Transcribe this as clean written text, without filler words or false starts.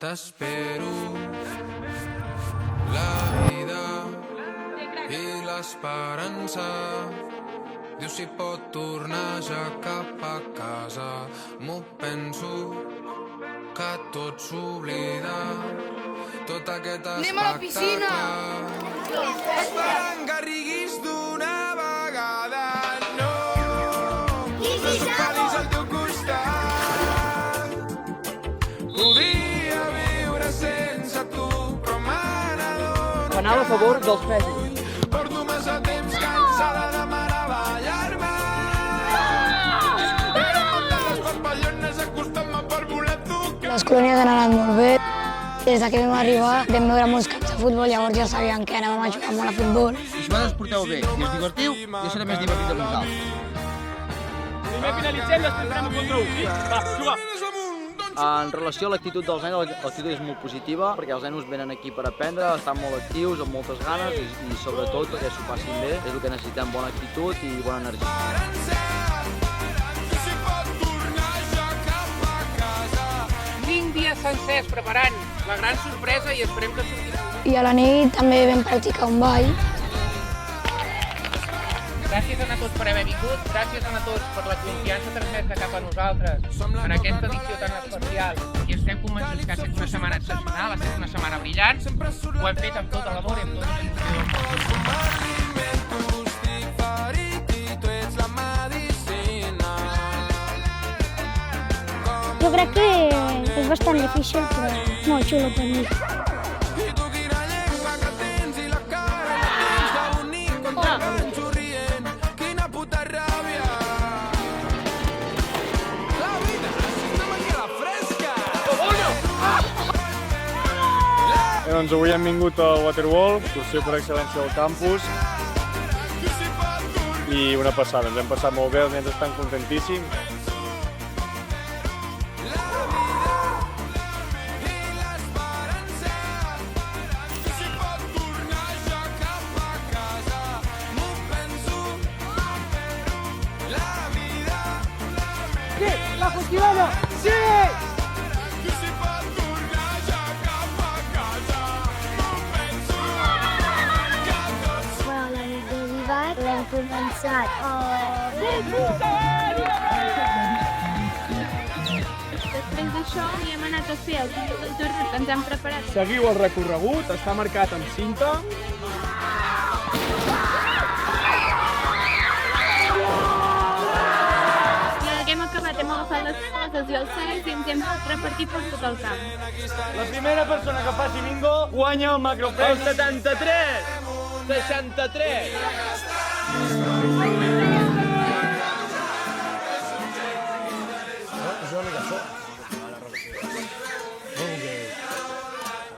T'espero, la vida i l'esperança. Diu si pot tornar ja cap a casa. M'ho penso, que tot s'oblida. Tot aquest espectacle. Esperant que riguis d'una vegada. No, no soc feliç al teu costat. Podria viure sense tu, però me n'adono. Penal a favor dels presos. Porto massa temps cansada de meravellar-me. Però portant les papallones acostant-me per voler tocar. Les colònies han anat molt bé. Des que vam arribar vam veure molts camps de futbol, llavors ja sabíem que anàvem a jugar molt a futbol. Si vosaltres porteu bé i us divertiu, ja serà més divertit de nosaltres. Primer finalitzem, després farem un contra 1. Sí? Va, juga! En relació a l'actitud dels nens, l'actitud és molt positiva, perquè els nens venen aquí per aprendre, estan molt actius, amb moltes ganes i sobretot perquè s'ho passin bé. És el que necessitem, bona actitud i bona energia. 5 dies sencers preparant la gran sorpresa i esperem que surti. I a la nit també vam practicar un ball. Gràcies a tots per haver vingut, gràcies a tots per la confiança transmesa cap a nosaltres en aquesta edició tan especial. I estem convençuts que ha estat una setmana excepcional, ha estat una setmana brillant. Ho hem fet amb tot l'amor i amb tota la il·lusió. Jo crec que és bastant difícil, però molt xulo per mi. Doncs avui hem vingut al Waterwall, excursió per excel·lència del campus, i una passada, ens hem passat molt bé, els nens estan contentíssims. Sí, la funciona! Sí! La nit de Vivat l'hem començat. Després d'això hi hem anat a fer el torn que ens hem preparat. Seguiu el recorregut, està marcat amb cinta. I el que hem acabat hem agafat les coses i els cells i ens hem repartit per tot el camp. La primera persona que faci bingo guanya el macropremi. El 73! 63! És una mica això.